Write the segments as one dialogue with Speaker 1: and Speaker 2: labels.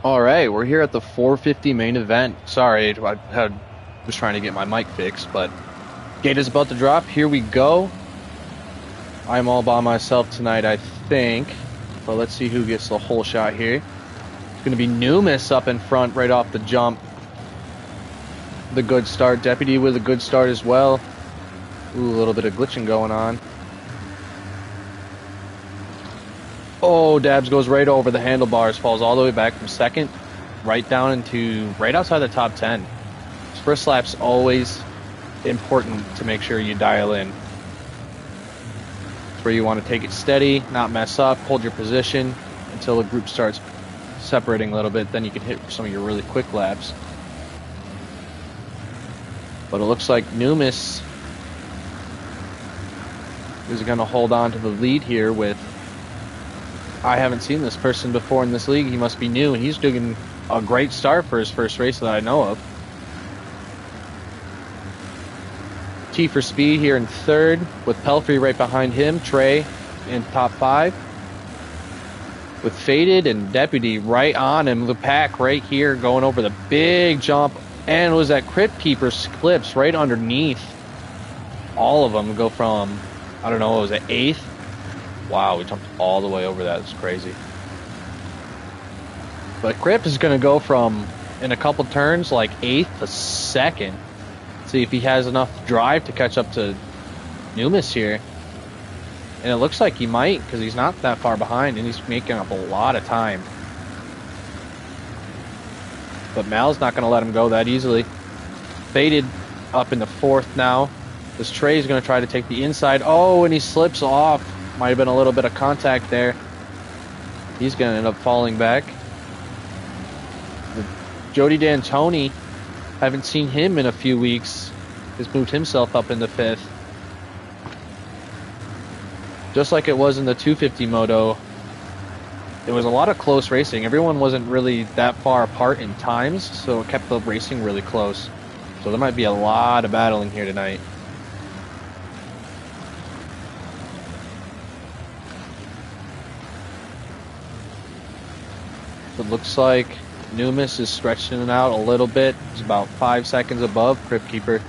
Speaker 1: All right, we're here at the 450 main event. Sorry, was trying to get my mic fixed, but gate is about to drop. Here we go. I'm all by myself tonight, I think. But let's see who gets the whole shot here. It's going to be Numis up in front right off the jump. The good start. Deputy with a good start as well. Ooh, a little bit of glitching going on. Oh, Dabs goes right over the handlebars, falls all the way back from second, right down into, right outside the top 10. First lap's always important to make sure you dial in. It's where you want to take it steady, not mess up, hold your position until the group starts separating a little bit, then you can hit some of your really quick laps. But it looks like Numis is going to hold on to the lead here with, I haven't seen this person before in this league. He must be new, and he's doing a great start for his first race that I know of. T for Speed here in third, with Pelfrey right behind him. Trey in top 5. With Faded and Deputy right on him. The pack right here going over the big jump. And it was that Crypt Keeper's clips right underneath. All of them go from, I don't know, what was it, 8th? Wow, we jumped all the way over that. It's crazy. But Crypt is going to go from, in a couple turns, like 8th to 2nd. See if he has enough drive to catch up to Numis here. And it looks like he might, because he's not that far behind, and he's making up a lot of time. But Mal's not going to let him go that easily. Faded up in the 4th now. This Trey's going to try to take the inside. Oh, and he slips off. Might have been a little bit of contact there. He's going to end up falling back. Jody D'Antoni, haven't seen him in a few weeks. Has moved himself up into 5th. Just like it was in the 250 moto, it was a lot of close racing. Everyone wasn't really that far apart in times, so it kept the racing really close. So there might be a lot of battling here tonight. It looks like Numis is stretching it out a little bit. He's about 5 seconds above Crypt Keeper.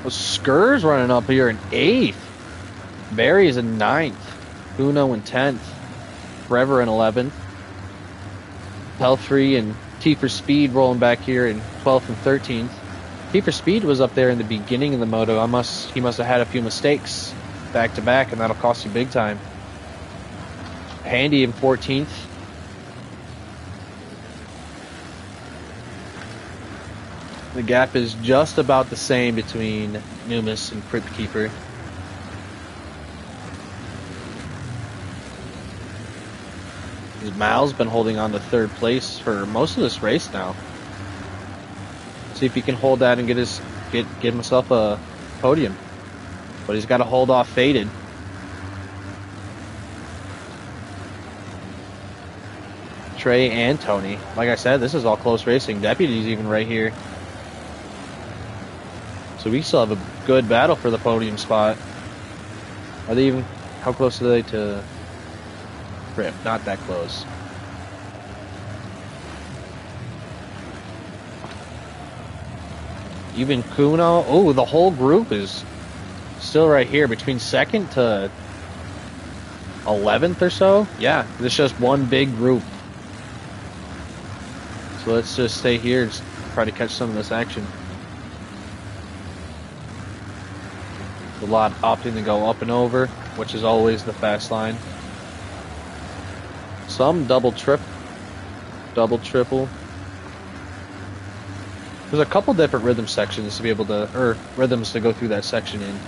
Speaker 1: Well, Skur's running up here in 8th. Barry is in 9th. Uno in 10th. Forever in 11th. Pelfrey and T for Speed rolling back here in 12th and 13th. T for Speed was up there in the beginning of the moto. He must have had a few mistakes back to back, and that'll cost you big time. Handy in 14th. The gap is just about the same between Numis and Crypt Keeper. Mal's been holding on to 3rd place for most of this race now. See if he can hold that and get himself a podium. But he's got to hold off Faded. Trey and Tony. Like I said, this is all close racing. Deputy's even right here. So we still have a good battle for the podium spot. Are they even, how close are they to Rip? Not that close. Even Kuno. Oh, the whole group is still right here between 2nd to 11th or so. Yeah, it's just one big group. So let's just stay here and try to catch some of this action. A lot opting to go up and over, which is always the fast line. Some double, triple. There's a couple different rhythm sections to be able to, or rhythms to go through that section in.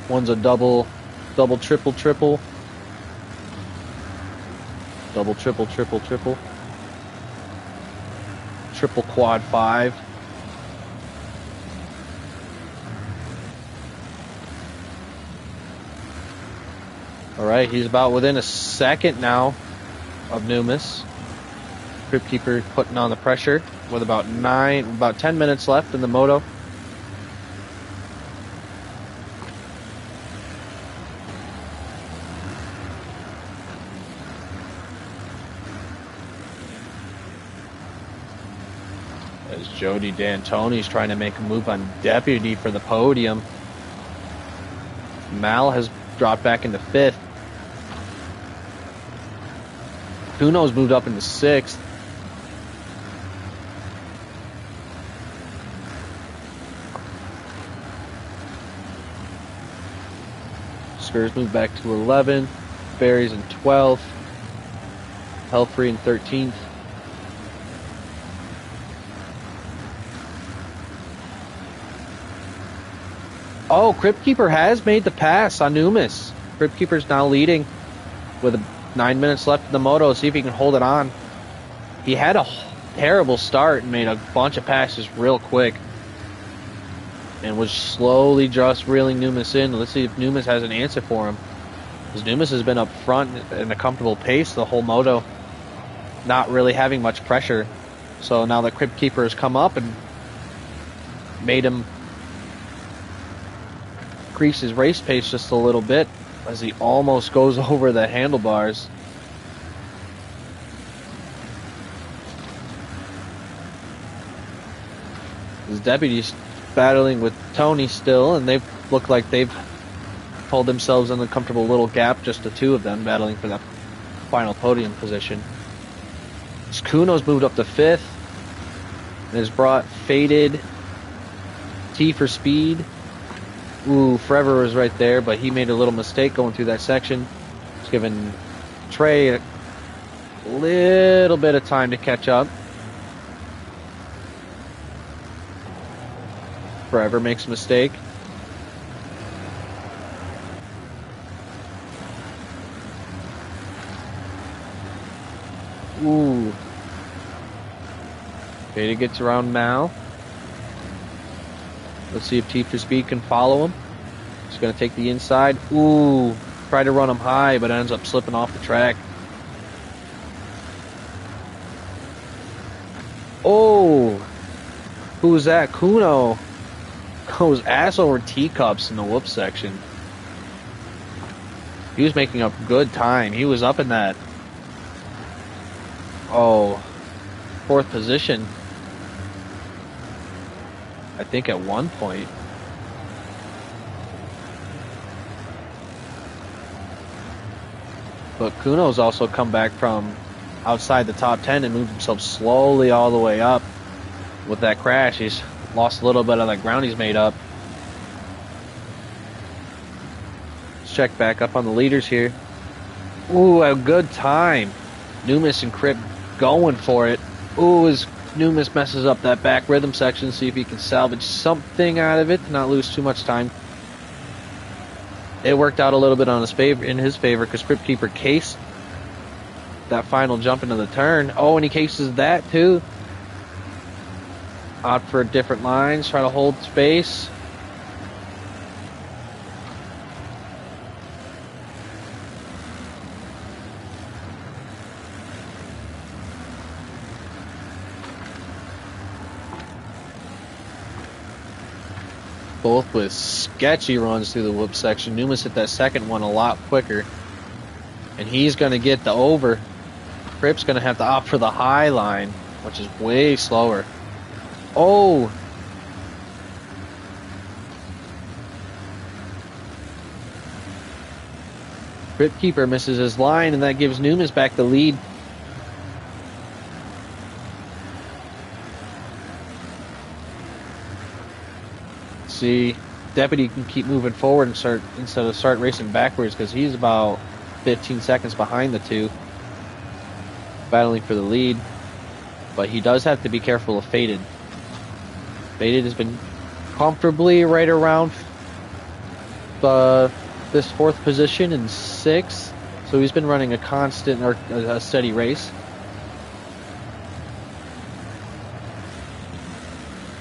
Speaker 1: One's a double, triple. Double, triple. Triple quad 5. All right, he's about within a second now of Numis. Crypt Keeper putting on the pressure with about 10 minutes left in the moto. As Jody D'Antoni's trying to make a move on Deputy for the podium. Mal has dropped back into 5th. Kuno's moved up into 6th. Spurs moved back to 11th. Barry's in 12th. Hellfree in 13th. Oh, Crypt Keeper has made the pass on Numis. Crypt Keeper's now leading with 9 minutes left in the moto. See if he can hold it on. He had a terrible start and made a bunch of passes real quick. And was slowly just reeling Numis in. Let's see if Numis has an answer for him. Because Numis has been up front in a comfortable pace the whole moto. Not really having much pressure. So now the Crypt Keeper has come up and made him increase his race pace just a little bit as he almost goes over the handlebars. His deputy's battling with Tony still, and they look like they've pulled themselves in a comfortable little gap, just the two of them battling for that final podium position. Kuno's moved up to 5th and has brought Faded, T for Speed. Ooh, Forever was right there, but he made a little mistake going through that section. It's given Trey a little bit of time to catch up. Forever makes a mistake. Ooh. Beta gets around Mal. Let's see if T for Speed can follow him. He's going to take the inside. Ooh. Try to run him high, but ends up slipping off the track. Oh. Who's that? Kuno goes ass over teacups in the whoop section. He was making up good time. He was up in that, 4th position, I think, at one point. But Kuno's also come back from outside the top 10 and moved himself slowly all the way up. With that crash, he's lost a little bit of that ground he's made up. Let's check back up on the leaders here. Ooh, a good time. Numis and Crypt going for it. Ooh, as Numis messes up that back rhythm section, see if he can salvage something out of it to not lose too much time. It worked out a little bit on in his favor because Crypt Keeper cased that final jump into the turn. Oh, and he cases that too. Out for different lines, try to hold space. Both with sketchy runs through the whoop section. Numis hit that second one a lot quicker. And he's going to get the over. Crypt's going to have to opt for the high line, which is way slower. Oh! Crypt Keeper misses his line, and that gives Numis back the lead. See, Deputy can keep moving forward and instead of start racing backwards because he's about 15 seconds behind the two, battling for the lead. But he does have to be careful of Faded. Faded has been comfortably right around this 4th position in 6th, so he's been running a constant or a steady race.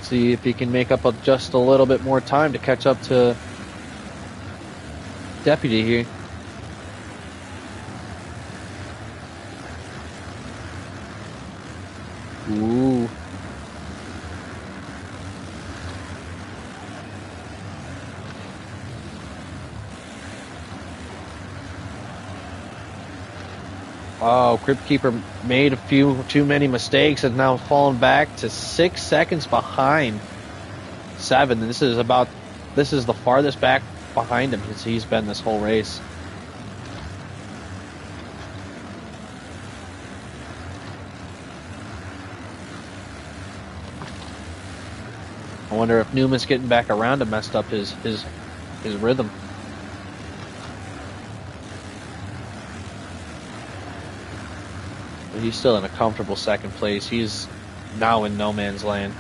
Speaker 1: See if he can make up just a little bit more time to catch up to Deputy here. Ooh. Oh, Crypt Keeper made a few too many mistakes and now fallen back to 6 seconds behind 7. This is the farthest back behind him as he's been this whole race. I wonder if Newman's getting back around him messed up his rhythm. But he's still in a comfortable second place. He's now in no man's land.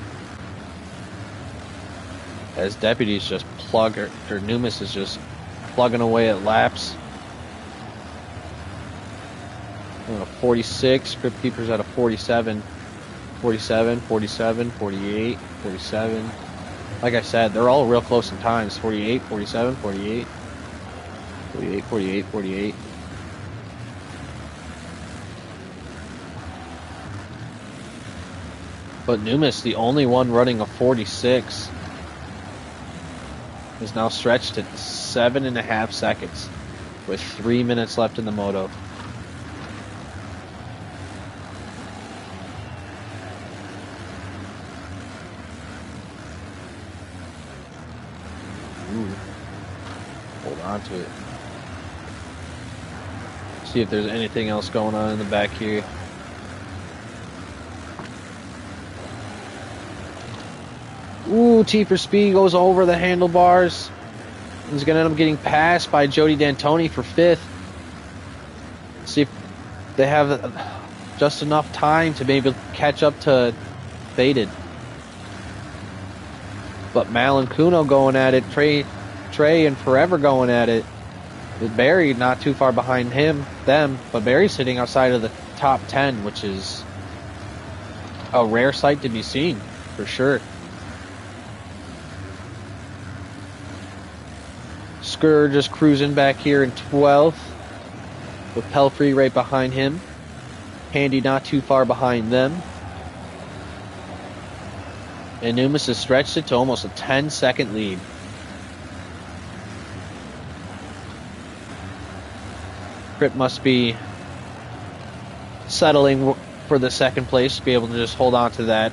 Speaker 1: As deputies just plug, or Newman is just plugging away at laps. 46, Crypt Keeper's at a 47. 47, 47, 48, 47. Like I said, they're all real close in times. 48, 47, 48. 48, 48, 48. But Numis, the only one running a 46, is now stretched at 7.5 seconds with 3 minutes left in the moto. Ooh. Hold on to it. See if there's anything else going on in the back here. Ooh, T for speed goes over the handlebars. He's going to end up getting passed by Jody D'Antoni for 5th. See if they have just enough time to maybe catch up to Faded. But Mal and Kuno going at it. Trey and Forever going at it. With Barry not too far behind them. But Barry's sitting outside of the top 10, which is a rare sight to be seen, for sure. Skur just cruising back here in 12th. With Pelfrey right behind him. Handy not too far behind them. And Numis has stretched it to almost a 10-second lead. Crypt must be settling for the second place to be able to just hold on to that.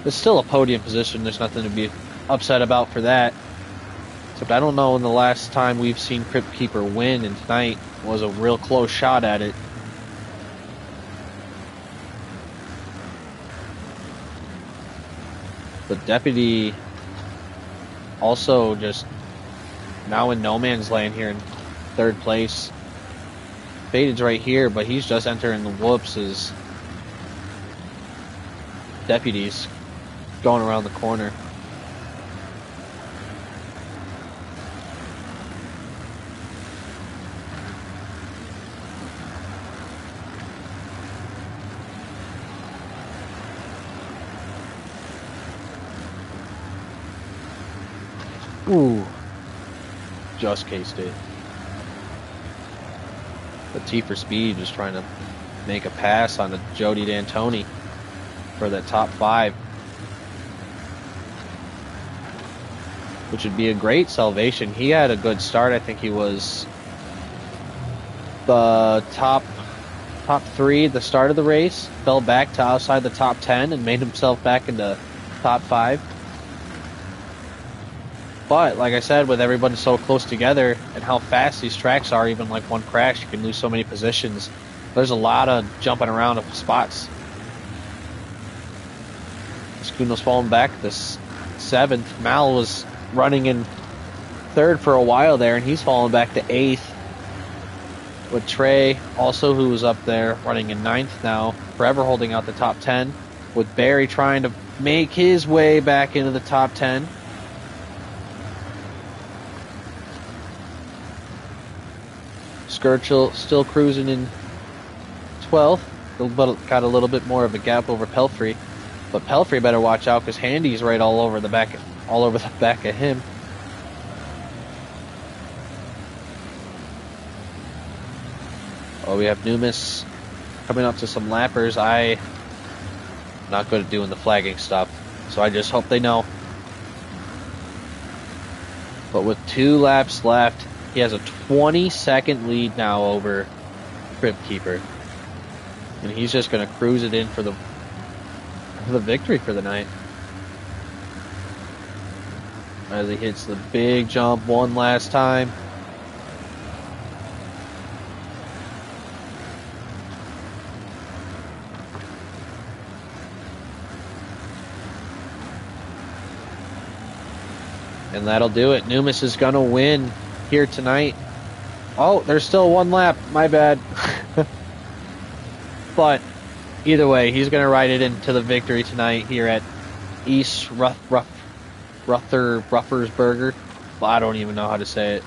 Speaker 1: It's still a podium position. There's nothing to be upset about for that. Except I don't know when the last time we've seen Crypt Keeper win, and tonight was a real close shot at it. But Deputy also just now in no man's land here in 3rd place. Faded's right here, but he's just entering the whoops as Deputy's going around the corner. Ooh, just cased it. But T for speed just trying to make a pass on the Jody D'Antoni for that top 5. Which would be a great salvation. He had a good start. I think he was the top 3 at the start of the race. Fell back to outside the top 10 and made himself back into top 5. But, like I said, with everybody so close together and how fast these tracks are, even like one crash, you can lose so many positions. There's a lot of jumping around of spots. Skuno's falling back to 7th. Mal was running in 3rd for a while there, and he's falling back to 8th. With Trey, also who was up there, running in 9th now. Forever holding out the top 10. With Barry trying to make his way back into the top 10. Skirchel still cruising in 12th, but got a little bit more of a gap over Pelfrey. But Pelfrey better watch out because Handy's right all over the back of him. Oh, we have Numis coming up to some lappers. I Not good at doing the flagging stuff. So I just hope they know. But with 2 laps left, he has a 20-second lead now over Crypt Keeper. And he's just going to cruise it in for the victory for the night. As he hits the big jump one last time. And that'll do it. Numis is going to win here tonight. Oh, there's still 1 lap. My bad. But either way, he's going to ride it into the victory tonight here at East Ruffersberger. Well, I don't even know how to say it.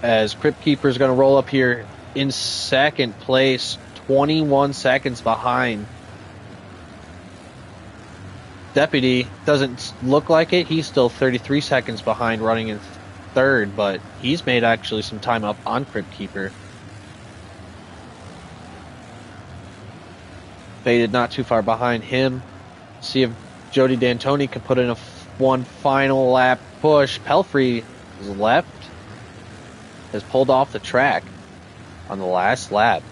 Speaker 1: As Crypt Keeper is going to roll up here in 2nd place, 21 seconds behind. Deputy doesn't look like it. He's still 33 seconds behind, running in 3rd, but he's made actually some time up on Crypt Keeper. Faded not too far behind him. See if Jody D'Antoni can put in a one final lap push. Pelfrey is left. Has pulled off the track on the last lap.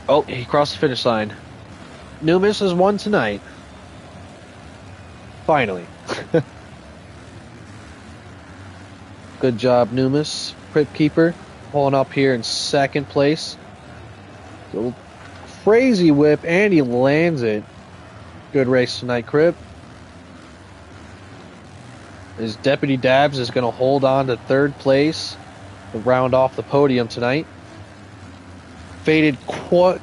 Speaker 1: Oh, he crossed the finish line. Numis has won tonight. Finally. Good job, Numis. Crypt Keeper pulling up here in 2nd place. So, crazy whip, and he lands it. Good race tonight, Crypt. His Deputy Dabs is going to hold on to 3rd place to round off the podium tonight. Faded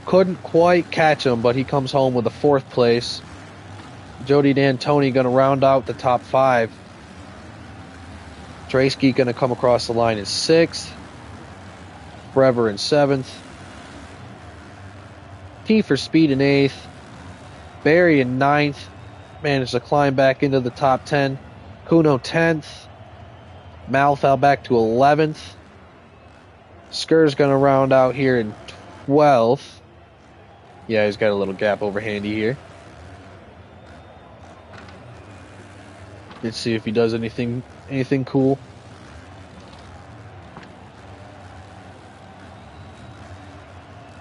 Speaker 1: couldn't quite catch him, but he comes home with a 4th place. Jody D'Antoni going to round out the top 5. Draysky going to come across the line in 6th. Forever in 7th. T for Speed in 8th. Barry in 9th. Managed to climb back into the top 10. Kuno 10th. Mal fell back to 11th. Skur's going to round out here in 12th. Yeah, he's got a little gap over Handy here. Let's see if he does anything cool.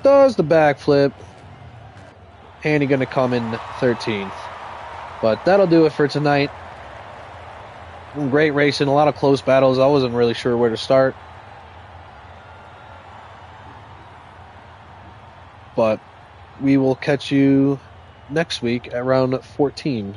Speaker 1: Does the backflip. Handy going to come in 13th. But that'll do it for tonight. Great racing, a lot of close battles. I wasn't really sure where to start. But we will catch you next week at round 14.